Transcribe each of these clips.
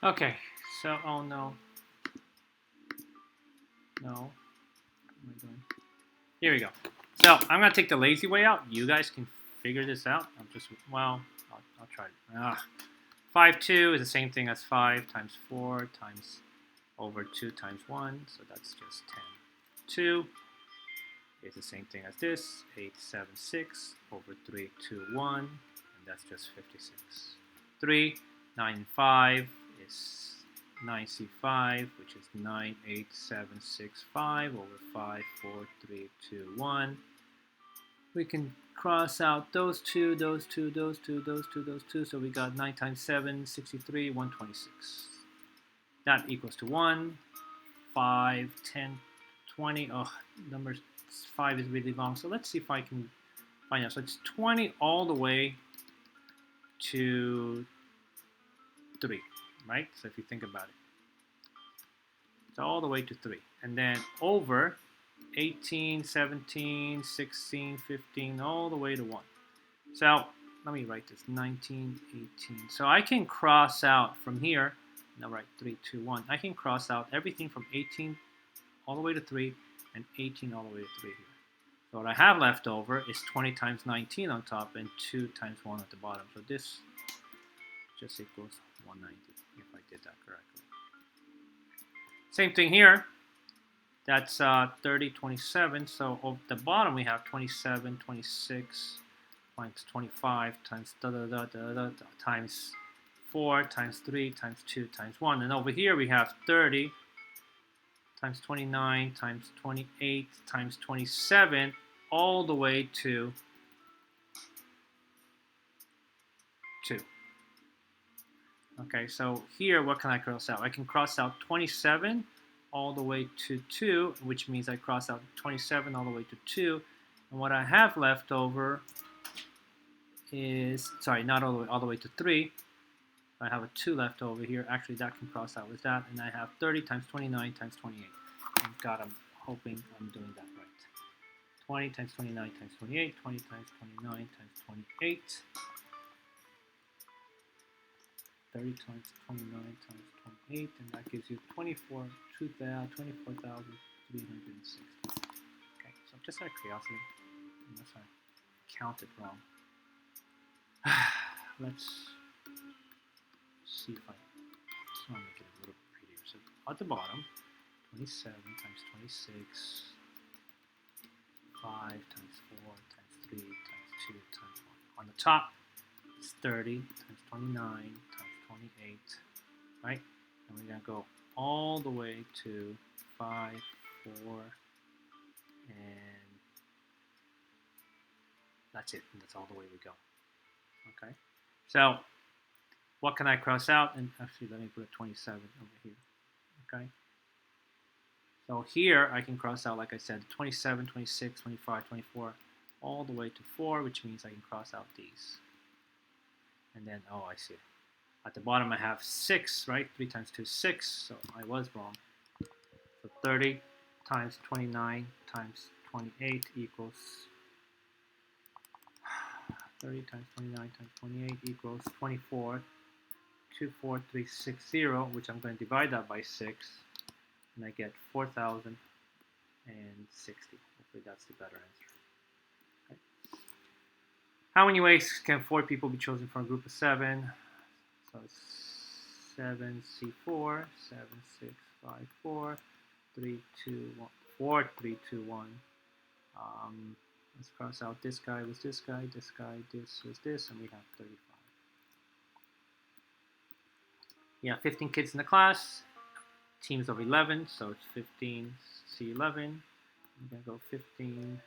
Okay, so, oh no. No. What am I doing? Here we go. So, I'm going to take the lazy way out. You guys can figure this out. I'll try it. 5, 2 is the same thing as 5 times 4 times over 2 times 1. So, that's just 10. 2 is the same thing as this. 8, 7, 6 over 3, 2, 1. And that's just 56. 3, 9, 5 is 9C5, which is 9, 8, 7, 6, 5 over 5, 4, 3, 2, 1. We can cross out those two, those two, those two, those two, those two. So we got 9 times 7, 63, 126. That equals to 1, 5, 10, 20. Oh, numbers 5 is really long. So let's see if I can find out. So it's 20 all the way to 3, right? So if you think about it. It's all the way to 3. And then over 18, 17, 16, 15, all the way to 1. So let me write this, 19, 18. So I can cross out from here, now write 3, 2, 1. I can cross out everything from 18 all the way to 3 and 18 all the way to 3 here. So what I have left over is 20 times 19 on top and 2 times 1 at the bottom. So this just equals 190 if I did that correctly. Same thing here. That's 30, 27. So at the bottom we have 27, 26 times 25 times times 4 times 3 times 2 times 1. And over here we have 30 times 29 times 28 times 27 all the way to 2. Okay, so here what can I cross out? I can cross out 27 all the way to 2, which means I cross out 27 all the way to 2. And what I have left over is, sorry, not all the way to 3. I have a 2 left over here. Actually, that can cross out with that. And I have 30 times 29 times 28. Thank God, I'm hoping I'm doing that right. 20 times 29 times 28. 20 times 29 times 28. 30 times 29 times 28, and that gives you 24,360. Okay, so just out of curiosity, unless I counted wrong, let's see if I just want to make it a little prettier. So at the bottom, 27 times 26, 5 times 4 times 3 times 2 times 1. On the top, it's 30 times 29 times 28, right? And we're going to go all the way to 5, 4, and that's it. And that's all the way we go. Okay? So, what can I cross out? And actually, let me put a 27 over here. Okay? So here, I can cross out, like I said, 27, 26, 25, 24, all the way to 4, which means I can cross out these. And then, oh, I see. At the bottom, I have 6, right? 3 times 2 is 6, so I was wrong. So 30 times 29 times 28 equals 30 times 29 times 28 equals 24, 24360, which I'm going to divide that by 6, and I get 4,060. Hopefully that's the better answer. Okay. How many ways can 4 people be chosen for a group of 7? So it's 7C4, 7, 6, 5, 4, 3, 2, 1, 4, 3, 2, 1. Let's cross out this guy was this guy, this guy, this was this, and we have 35. Yeah, 15 kids in the class, teams of 11, so it's 15C11. I'm going to go 15,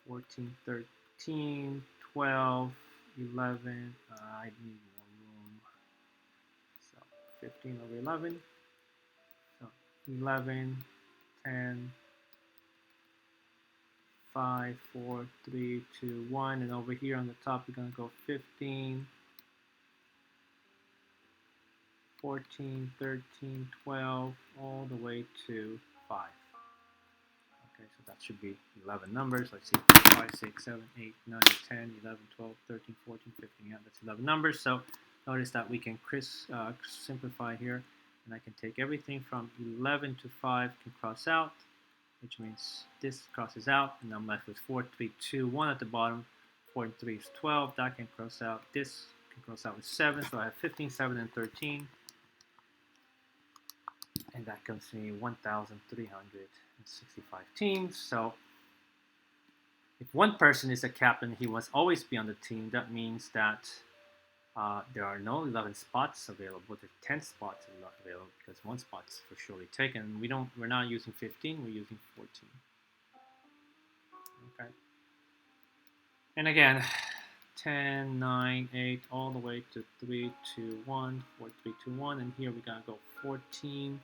14, 13, 12, 11. I need more room. So 15 over 11. So 11, 10, 5, 4, 3, 2, 1. And over here on the top, we're going to go 15, 14, 13, 12, all the way to 5. Okay, so that should be 11 numbers. Let's see, 5, 6, 7, 8, 9, 10, 11, 12, 13, 14, 15. Yeah, that's 11 numbers. So Notice that we can simplify here, and I can take everything from 11 to 5 can cross out, which means this crosses out, and I'm left with 4, 3, 2, 1 at the bottom. 4 and 3 is 12. That can cross out. This can cross out with 7, so I have 15, 7, and 13. And that comes to me 1,365 teams. So if one person is a captain, he must always be on the team. That means that there are no 11 spots available. There are 10 spots available because one spot's for surely taken. We're not using 15. We're using 14. Okay. And again, 10, 9, 8, all the way to 3, 2, 1, 4, 3, 2, 1. And here we gotta go 14,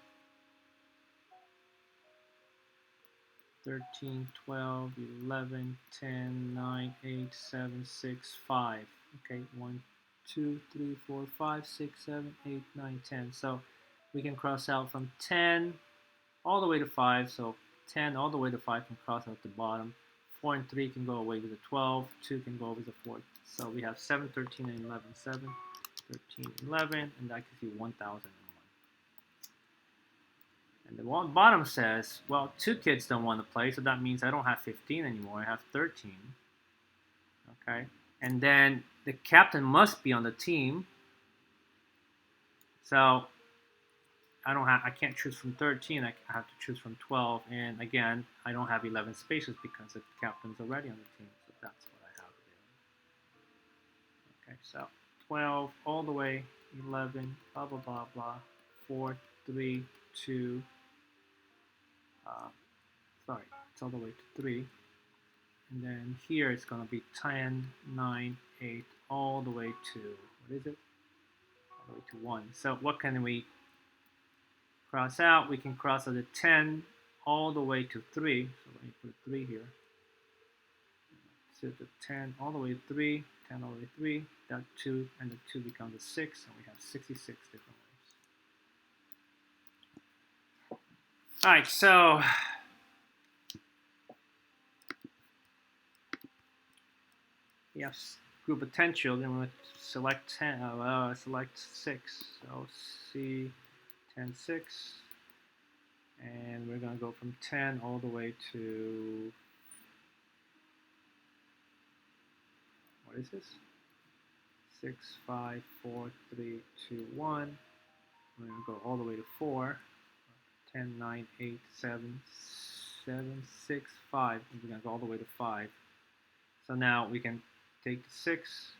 13, 12, 11, 10, 9, 8, 7, 6, 5. Okay, 1, 2, 3, 4, 5, 6, 7, 8, 9, 10. So we can cross out from 10 all the way to 5. So 10 all the way to 5 can cross out the bottom. 4 and 3 can go away with the 12. 2 can go with the 4. So we have 7, 13, and 11. 7, 13, 11, and that gives you 1,001. And the bottom says, well, 2 kids don't want to play, so that means I don't have 15 anymore. I have 13. Okay, and then the captain must be on the team. So I can't choose from 13. I have to choose from 12. And again, I don't have 11 spaces because the captain's already on the team. So that's what I have available. Okay, so 12 all the way, 11, blah, blah, blah, blah, 4, 3, 2, sorry, it's all the way to 3. And then here it's going to be 10, 9, 8, all the way to, what is it? All the way to 1. So what can we cross out? We can cross out the 10 all the way to 3. So let me put 3 here. So the 10 all the way to 3, 10 all the way to 3, that 2, and the 2 becomes a 6, and we have 66 different ways. All right, so yes, group of 10 children. We'll select 10. Select 6. So C 10, 6, and we're going to go from 10 all the way to, what is this? 6, 5, 4, 3, 2, 1. We're going to go all the way to 4. 10, 9, 8, 7, 7, 6, 5. And we're going to go all the way to 5. So now we can take the 6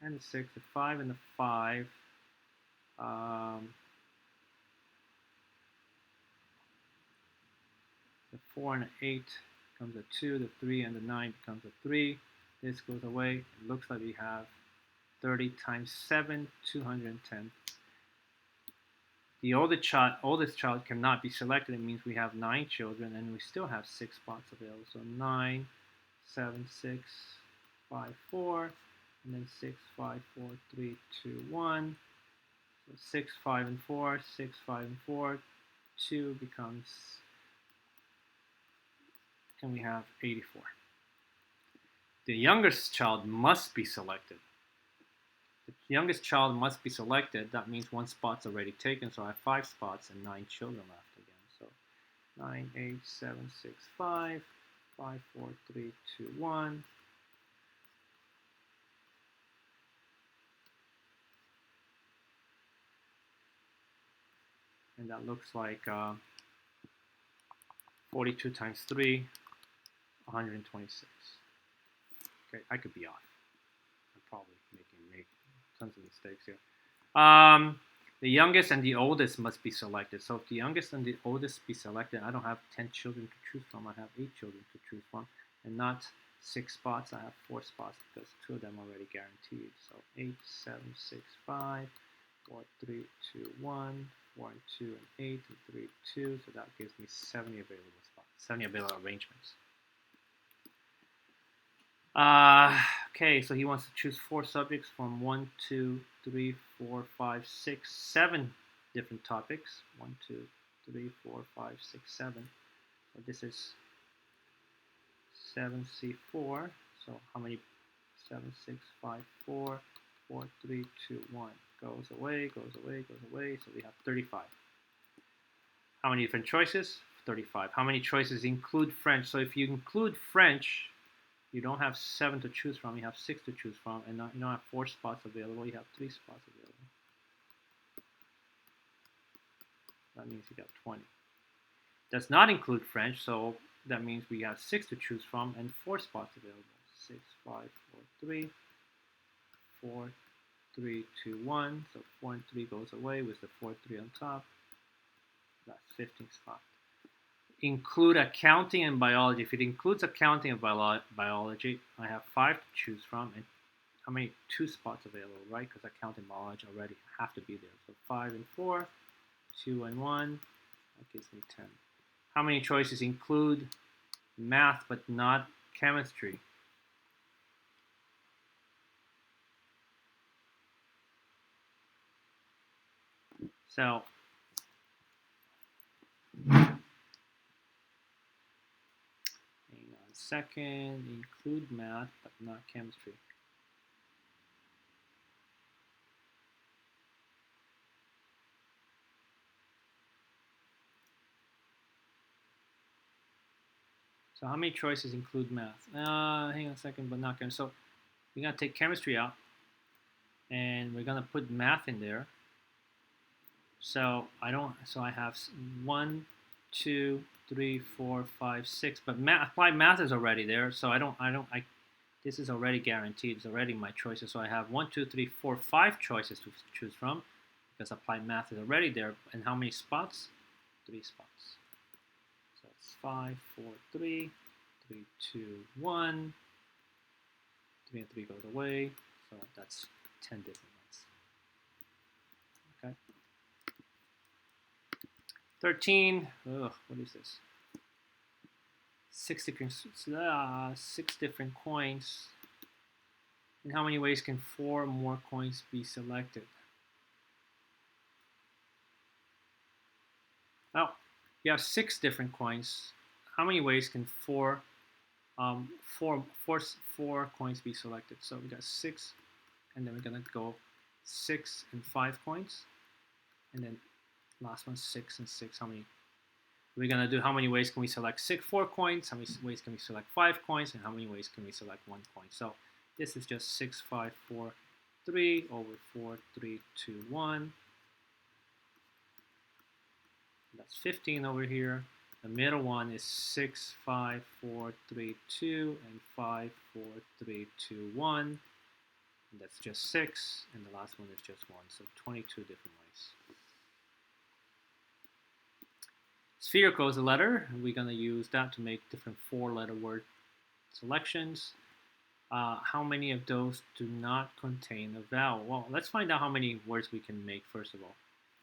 and the 6, the 5 and the 5. The 4 and the 8 becomes a 2. The 3 and the 9 becomes a 3. This goes away. It looks like we have 30 times 7, 210. The oldest child cannot be selected. It means we have 9 children, and we still have 6 spots available. So 9, 7, 6, 5, 4, and then 6, 5, 4, 3, 2, 1. So 6, 5, and 4, 6, 5, and 4. 2 becomes, and we have 84. The youngest child must be selected. The youngest child must be selected. That means 1 spot's already taken, so I have 5 spots and 9 children left again. So 9, 8, 7, 6, 5, 5, 4, 3, 2, 1. And that looks like 42 times 3, 126. Okay, I could be off. I'm probably making tons of mistakes here. The youngest and the oldest must be selected. So if the youngest and the oldest be selected, I don't have 10 children to choose from. I have 8 children to choose from, and not 6 spots. I have 4 spots because 2 of them are already guaranteed. So 8, 7, 6, 5, 4, 3, 2, 1, 4 and 2 and 8 and 3, 2. So that gives me 70 available spots, 70 available arrangements. Okay, so he wants to choose 4 subjects from 1, 2, 3, 4, 5, 6, 7 different topics. 1, 2, 3, 4, 5, 6, 7. So this is 7C4. So how many? 7, 6, 5, 4, 4, 3, 2, 1. Goes away, goes away, goes away. So we have 35. How many different choices? 35. How many choices include French? So if you include French, you don't have 7 to choose from. You have 6 to choose from. And you don't have 4 spots available. You have 3 spots available. That means you got 20. Does not include French, so that means we have 6 to choose from and 4 spots available. 6, 5, 4, 3, 4, 3, 2, 1. So 4 and 3 goes away with the 4, 3 on top. That's 15 spots. Include accounting and biology. If it includes accounting and biology, I have 5 to choose from. And how many? 2 spots available, right? Because accounting and biology already have to be there. So 5 and 4, 2 and 1. That gives me 10. How many choices include math but not chemistry? So hang on a second. Include math but not chemistry. So how many choices include math? Hang on a second, but not chemistry. So we're gonna take chemistry out, and we're gonna put math in there. So I don't. So I have 1, 2, 3, 4, 5, 6. But applied math is already there. So I don't. This is already guaranteed. It's already my choices. So I have 1, 2, 3, 4, 5 choices to choose from, because applied math is already there. And how many spots? 3 spots. So it's 5, 4, 3, 3, 2, 1. 3 and 3 goes away. So that's 10 different ones. Okay. 13. Ugh, what is this? 6 different coins. In how many ways can 4 more coins be selected? Well, you have 6 different coins. How many ways can 4 coins be selected? So we got 6, and then we're gonna go 6 and 5 coins, and then last one 6 and 6. How many? We're gonna do how many ways can we select 4 coins? How many ways can we select 5 coins? And how many ways can we select 1 coin? So this is just 6, 5, 4, 3 over 4, 3, 2, 1. That's 15 over here. The middle one is 6, 5, 4, 3, 2, and 5, 4, 3, 2, 1. And that's just 6, and the last one is just 1. So 22 different ways. Spherical is a letter. We're going to use that to make different 4-letter word selections. How many of those do not contain a vowel? Well, let's find out how many words we can make first of all.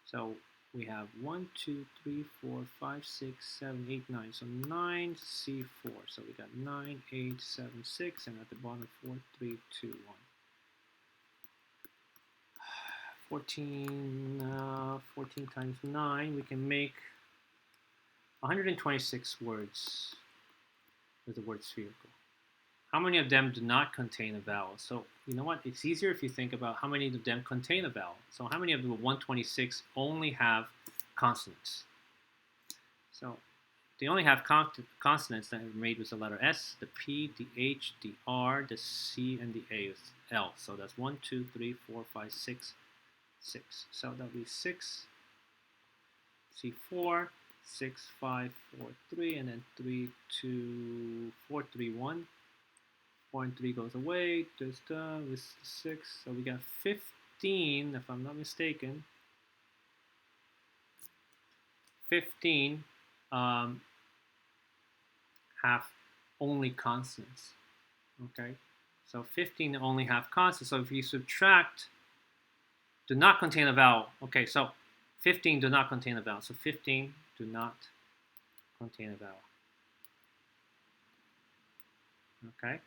So we have 1, 2, 3, 4, 5, 6, 7, 8, 9. So 9 C4. So we got 9, 8, 7, 6, and at the bottom 4, 3, 2, 1. 14 times 9, we can make 126 words with the word spherical. How many of them do not contain a vowel? So you know what? It's easier if you think about how many of them contain a vowel. So how many of the 126 only have consonants? So they only have consonants that are made with the letter S, the P, the H, the R, the C, and the A with L. So that's 1, 2, 3, 4, 5, 6, 6. So that'll be 6 C4, 6, 5, 4, 3, and then 3, 2, 4, 3, 1. 4 and 3 goes away. Just with 6. So we got 15, if I'm not mistaken. 15 have only consonants. Okay, so 15 only have consonants. So if you subtract, do not contain a vowel. Okay, so 15 do not contain a vowel. So 15 do not contain a vowel. Okay,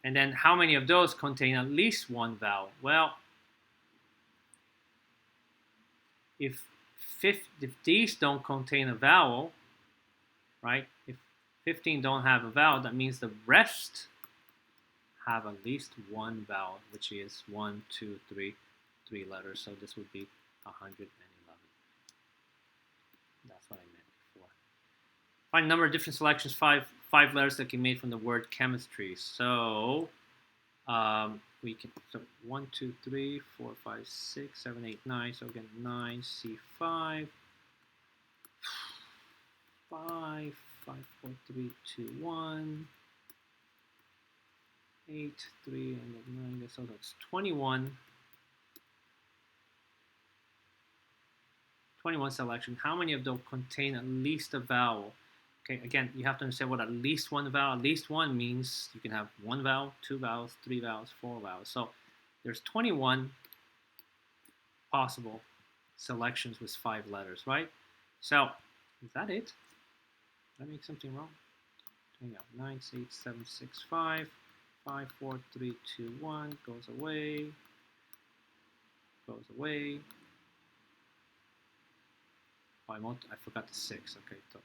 and then how many of those contain at least one vowel? Well, if these don't contain a vowel, right? If 15 don't have a vowel, that means the rest have at least one vowel, which is 1, 2, 3, 3 letters. So this would be 111. That's what I meant before. Find a number of different selections, five letters that can be made from the word chemistry. So we can, so 1, 2, 3, 4, 5, 6, 7, 8, 9. So again, 9, C5, 5, 5, 4, 3, 2, 1, 8, 3, and then 9. So that's 21. 21 selection. How many of those contain at least a vowel? Okay, again, you have to understand what at least one vowel. At least one means you can have one vowel, two vowels, three vowels, four vowels. So there's 21 possible selections with 5 letters, right? So is that it? Did I make something wrong? 9, 8, 7, 6, 5, 5, 4, 3, 2, 1, goes away, goes away. Oh, I forgot the 6. Okay, so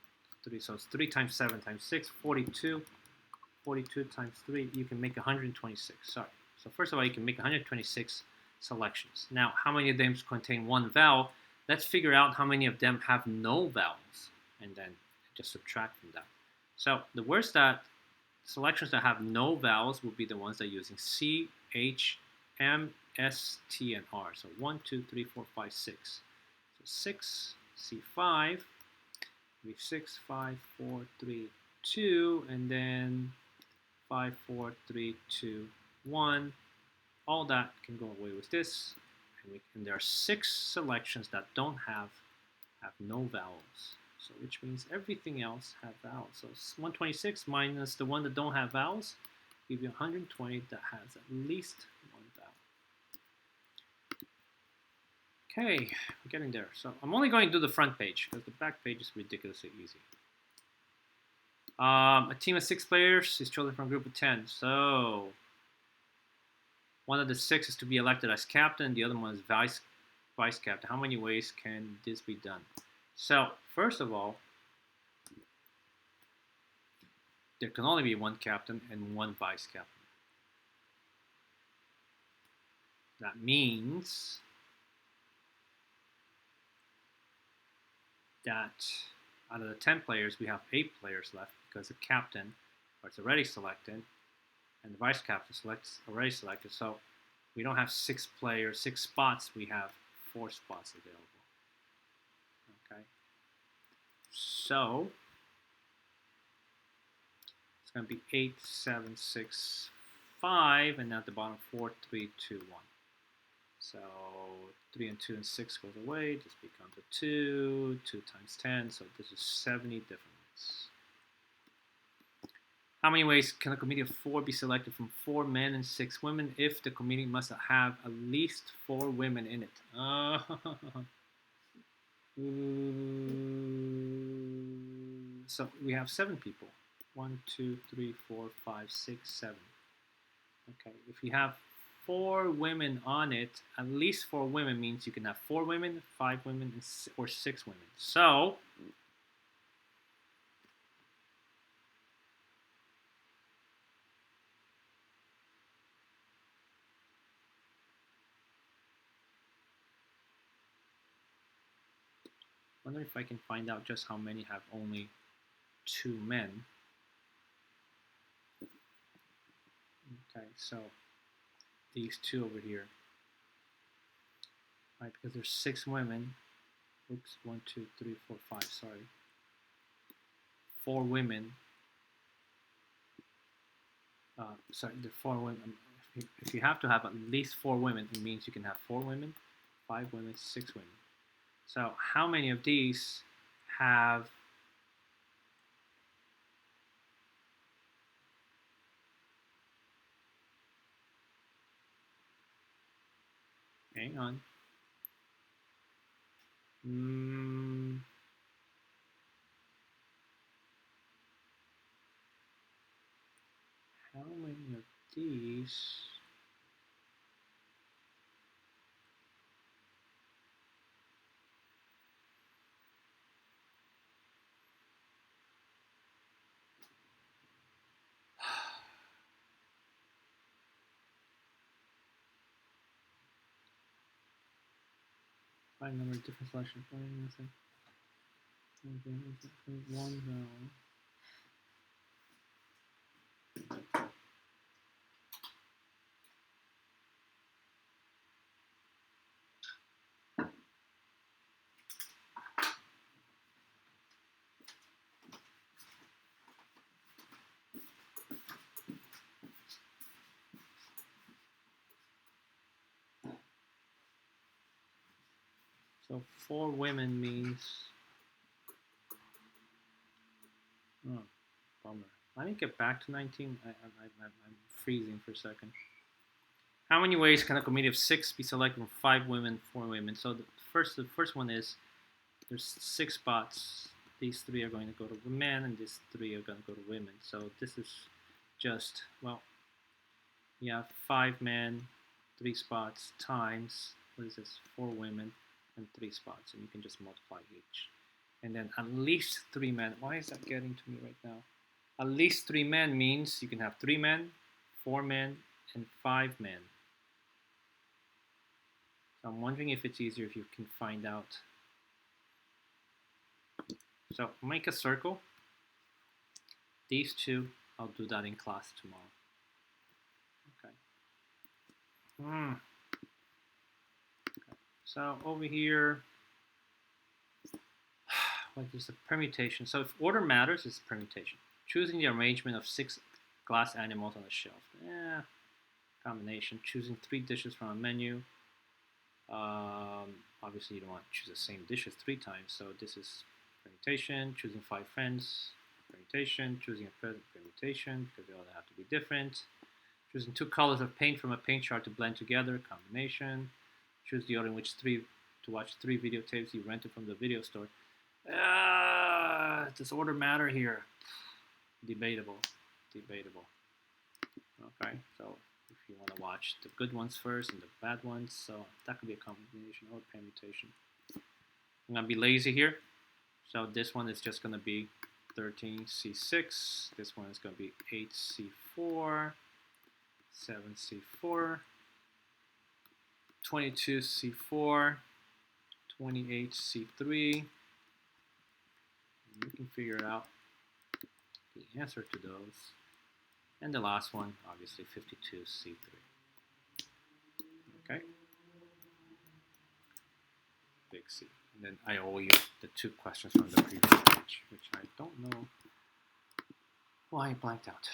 3. So it's 3 times 7 times 6, 42. 42 times 3, you can make 126. Sorry. So first of all, you can make 126 selections. Now, how many of them contain one vowel? Let's figure out how many of them have no vowels, and then just subtract from that. So the words that selections that have no vowels will be the ones that are using C, H, M, S, T, and R. So 1, 2, 3, 4, 5, 6. So 6, C5, we 6, 5, 4, 3, 2, and then 5, 4, 3, 2, 1. All that can go away with this. And there are 6 selections that don't have no vowels. So which means everything else have vowels. So 126 minus the one that don't have vowels give you 120 that has at least one vowel. Okay, we're getting there. So I'm only going to do the front page because the back page is ridiculously easy. A team of 6 players is chosen from a group of 10. So one of the 6 is to be elected as captain. The other one is vice captain. How many ways can this be done? So first of all, there can only be one captain and one vice captain. That means that out of the 10 players, we have 8 players left because the captain is already selected and the vice captain already selected. So we don't have 6 players, 6 spots. We have 4 spots available. Okay. So it's going to be 8, 7, 6, 5, and at the bottom 4, 3, 2, 1. So 3 and 2 and 6 goes away. This becomes a 2. 2 times 10. So this is 70 different ways. How many ways can a committee of 4 be selected from 4 men and 6 women if the committee must have at least 4 women in it? So we have 7 people. 1, 2, 3, 4, 5, 6, 7. Okay, if you have 4 women on it, at least 4 women means you can have 4 women, 5 women, or 6 women. So I wonder if I can find out just how many have only 2 men. Okay, so these 2 over here. Right, because there's 6 women. Oops, 1, 2, 3, 4, 5, sorry. 4 women. Sorry, the 4 women. If you have to have at least 4 women, it means you can have 4 women, 5 women, 6 women. So how many of these have hang on. How many of these Find number of different selections. One round. So 4 women means. Oh, bummer. Let me get back to 19. I'm freezing for a second. How many ways can a committee of 6 be selected from 5 women, 4 women? So the first one is there's 6 spots. These 3 are going to go to men, and these 3 are going to go to women. So this is just, well, you have 5 men, 3 spots times, what is this, 4 women and 3 spots, and you can just multiply each. And then at least 3 men. Why is that getting to me right now? At least 3 men means you can have 3 men, 4 men, and 5 men. So I'm wondering if it's easier if you can find out. So make a circle. These 2, I'll do that in class tomorrow. Okay. Okay. So over here, what is the permutation? So if order matters, it's permutation. Choosing the arrangement of 6 glass animals on the shelf. Combination. Choosing 3 dishes from a menu. Obviously, you don't want to choose the same dishes 3 times, so this is permutation. Choosing 5 friends, permutation. Choosing a present, permutation, because they all have to be different. Choosing 2 colors of paint from a paint chart to blend together, combination. Choose the order in which to watch 3 videotapes you rented from the video store. Does order matter here? Debatable. Okay, so if you want to watch the good ones first and the bad ones, so that could be a combination or permutation. I'm going to be lazy here. So this one is just going to be 13C6. This one is going to be 8C4, 7C4, 22C4, 28C3. You can figure out the answer to those. And the last one, obviously, 52C3. Okay? Big C. And then I owe you the 2 questions from the previous page, which I don't know why I blanked out.